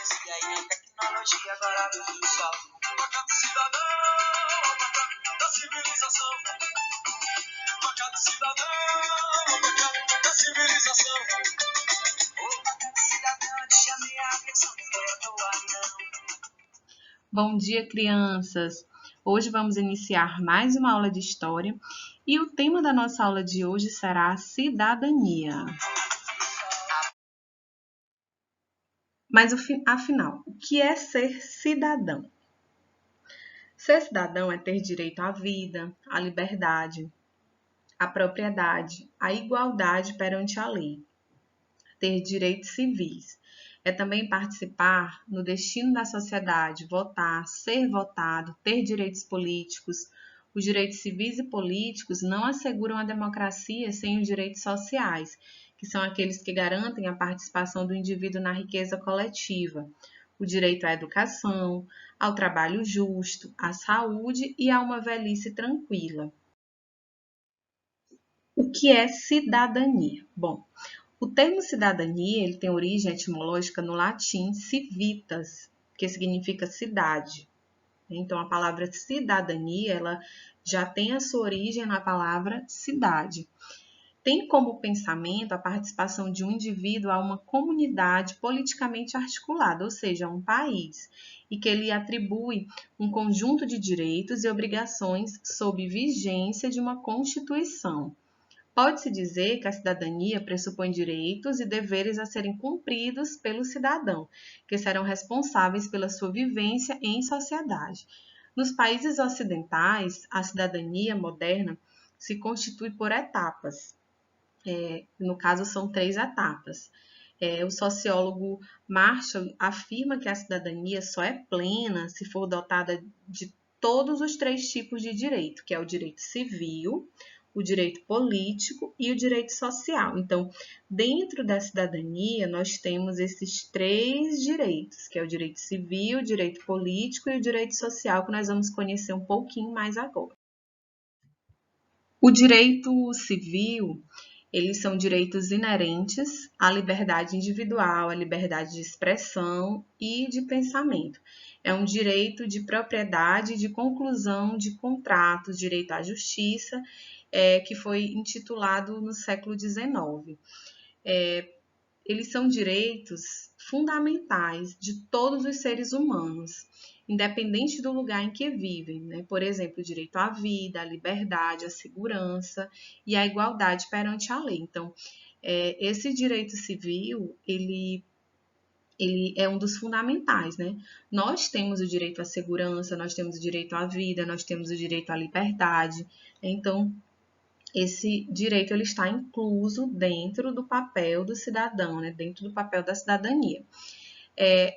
ciência e tecnologia, agora tudo só. Macaco cidadão, macaco da civilização. Macaco cidadão, macaco da civilização. Ô macaco cidadão, te chamei a atenção, não foi à toa não. Bom dia, crianças! Hoje vamos iniciar mais uma aula de História e o tema da nossa aula de hoje será cidadania. Mas, afinal, o que é ser cidadão? Ser cidadão é ter direito à vida, à liberdade, à propriedade, à igualdade perante a lei, ter direitos civis. É também participar no destino da sociedade, votar, ser votado, ter direitos políticos. Os direitos civis e políticos não asseguram a democracia sem os direitos sociais, que são aqueles que garantem a participação do indivíduo na riqueza coletiva. O direito à educação, ao trabalho justo, à saúde e a uma velhice tranquila. O que é cidadania? Bom, o termo cidadania ele tem origem etimológica no latim civitas, que significa cidade. Então, a palavra cidadania ela já tem a sua origem na palavra cidade. Tem como pensamento a participação de um indivíduo a uma comunidade politicamente articulada, ou seja, um país, e que ele atribui um conjunto de direitos e obrigações sob vigência de uma Constituição. Pode-se dizer que a cidadania pressupõe direitos e deveres a serem cumpridos pelo cidadão, que serão responsáveis pela sua vivência em sociedade. Nos países ocidentais, a cidadania moderna se constitui por etapas. No caso, são 3 etapas. O sociólogo Marshall afirma que a cidadania só é plena se for dotada de todos os 3 tipos de direito, que é o direito civil, o direito político e o direito social. Então, dentro da cidadania, nós temos esses 3 direitos, que é o direito civil, o direito político e o direito social, que nós vamos conhecer um pouquinho mais agora. O direito civil, eles são direitos inerentes à liberdade individual, à liberdade de expressão e de pensamento. É um direito de propriedade e de conclusão de contratos, direito à justiça, que foi intitulado no século XIX. Eles são direitos fundamentais de todos os seres humanos, independente do lugar em que vivem, né? Por exemplo, o direito à vida, à liberdade, à segurança e à igualdade perante a lei. Então, esse direito civil, ele é um dos fundamentais, né? Nós temos o direito à segurança, nós temos o direito à vida, nós temos o direito à liberdade. Então, esse direito ele está incluso dentro do papel do cidadão, né? Dentro do papel da cidadania.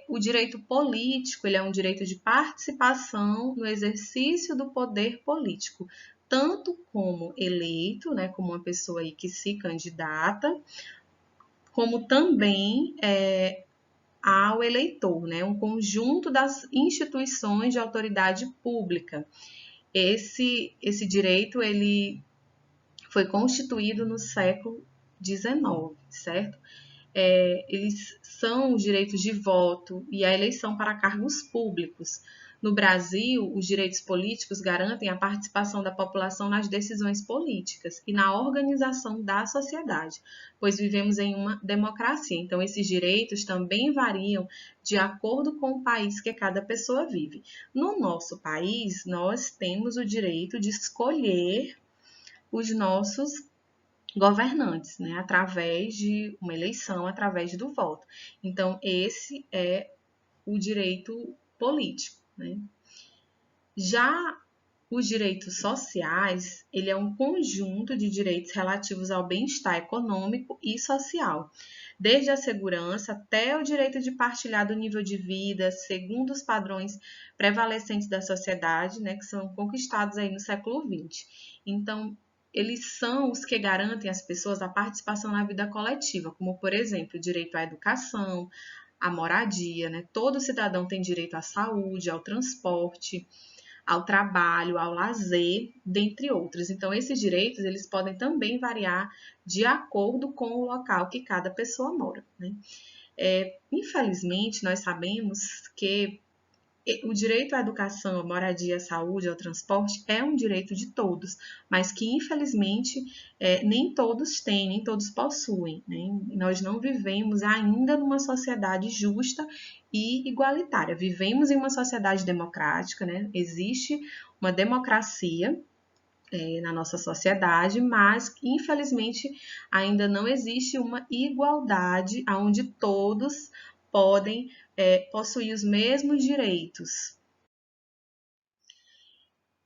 O direito político ele é um direito de participação no exercício do poder político, tanto como eleito, né, como uma pessoa aí que se candidata, como também ao eleitor, né, um conjunto das instituições de autoridade pública. Esse direito ele foi constituído no século XIX, certo? Eles são os direitos de voto e a eleição para cargos públicos. No Brasil, os direitos políticos garantem a participação da população nas decisões políticas e na organização da sociedade, pois vivemos em uma democracia. Então, esses direitos também variam de acordo com o país que cada pessoa vive. No nosso país, nós temos o direito de escolher os nossos governantes, né, através de uma eleição, através do voto. Então, esse é o direito político, né? Já os direitos sociais, ele é um conjunto de direitos relativos ao bem-estar econômico e social, desde a segurança até o direito de partilhar do nível de vida, segundo os padrões prevalecentes da sociedade, né, que são conquistados aí no século XX. Então, eles são os que garantem às pessoas a participação na vida coletiva, como, por exemplo, o direito à educação, à moradia, né? Todo cidadão tem direito à saúde, ao transporte, ao trabalho, ao lazer, dentre outros. Então, esses direitos, eles podem também variar de acordo com o local que cada pessoa mora, né? Infelizmente, nós sabemos que o direito à educação, à moradia, à saúde, ao transporte é um direito de todos, mas que infelizmente nem todos têm, nem todos possuem, né? Nós não vivemos ainda numa sociedade justa e igualitária. Vivemos em uma sociedade democrática, né? Existe uma democracia na nossa sociedade, mas infelizmente ainda não existe uma igualdade onde todos podem possuir os mesmos direitos.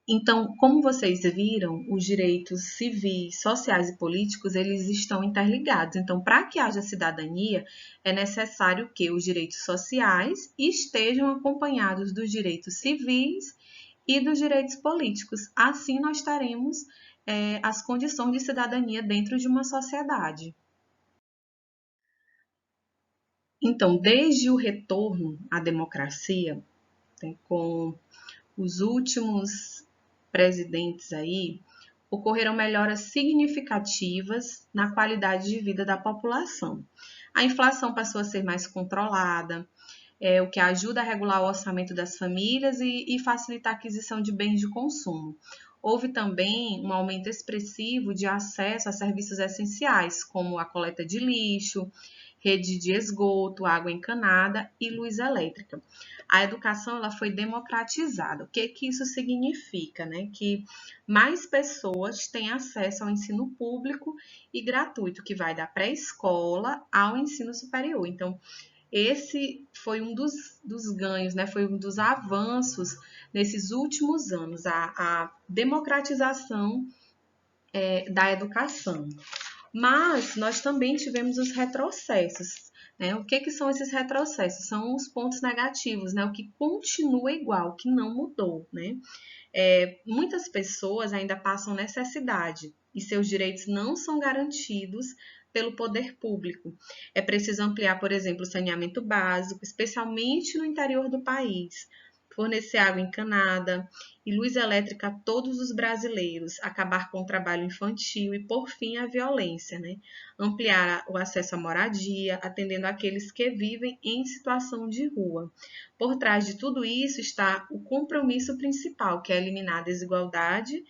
Então, como vocês viram, os direitos civis, sociais e políticos, eles estão interligados. Então, para que haja cidadania, é necessário que os direitos sociais estejam acompanhados dos direitos civis e dos direitos políticos. Assim, nós teremos as condições de cidadania dentro de uma sociedade. Então, desde o retorno à democracia, com os últimos presidentes aí, ocorreram melhoras significativas na qualidade de vida da população. A inflação passou a ser mais controlada, o que ajuda a regular o orçamento das famílias e facilitar a aquisição de bens de consumo. Houve também um aumento expressivo de acesso a serviços essenciais, como a coleta de lixo, rede de esgoto, água encanada e luz elétrica. A educação ela foi democratizada. O que isso significa? Né? Que mais pessoas têm acesso ao ensino público e gratuito, que vai da pré-escola ao ensino superior. Então, esse foi um dos ganhos, né? Foi um dos avanços nesses últimos anos, a democratização da educação. Mas nós também tivemos os retrocessos. Né? O que são esses retrocessos? São os pontos negativos, né? O que continua igual, o que não mudou. Né? Muitas pessoas ainda passam necessidade e seus direitos não são garantidos pelo poder público. É preciso ampliar, por exemplo, o saneamento básico, especialmente no interior do país, fornecer água encanada e luz elétrica a todos os brasileiros, acabar com o trabalho infantil e, por fim, a violência, né? Ampliar o acesso à moradia, atendendo aqueles que vivem em situação de rua. Por trás de tudo isso está o compromisso principal, que é eliminar a desigualdade,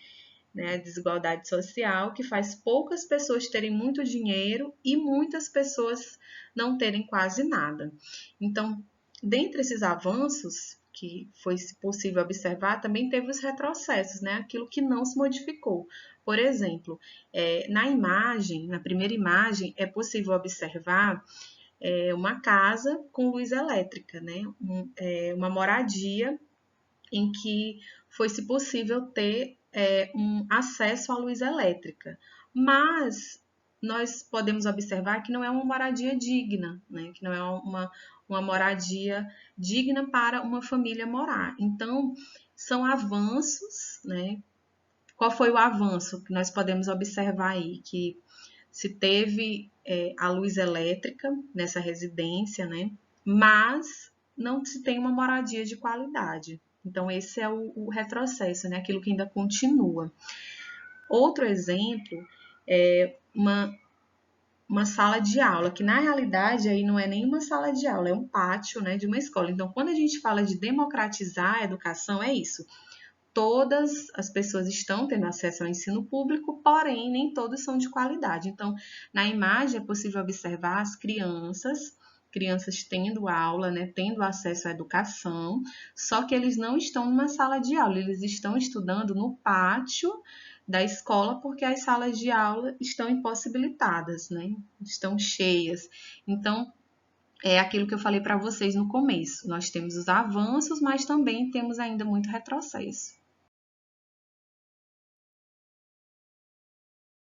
né, a desigualdade social, que faz poucas pessoas terem muito dinheiro e muitas pessoas não terem quase nada. Então, dentre esses avanços que foi possível observar, também teve os retrocessos, né, aquilo que não se modificou. Por exemplo, na primeira imagem, é possível observar uma casa com luz elétrica, né, uma moradia em que foi-se possível ter um acesso à luz elétrica. Mas nós podemos observar que não é uma moradia digna, né? Que não é uma moradia digna para uma família morar. Então, são avanços, né? Qual foi o avanço que nós podemos observar aí? Que se teve a luz elétrica nessa residência, né? Mas não se tem uma moradia de qualidade. Então, esse é o retrocesso, né? Aquilo que ainda continua. Outro exemplo é uma sala de aula, que na realidade aí não é nem uma sala de aula, é um pátio, né, de uma escola. Então, quando a gente fala de democratizar a educação, é isso. Todas as pessoas estão tendo acesso ao ensino público, porém, nem todos são de qualidade. Então, na imagem é possível observar as crianças tendo aula, né, tendo acesso à educação, só que eles não estão numa sala de aula, eles estão estudando no pátio da escola porque as salas de aula estão impossibilitadas, né, estão cheias. Então, é aquilo que eu falei para vocês no começo, nós temos os avanços, mas também temos ainda muito retrocesso.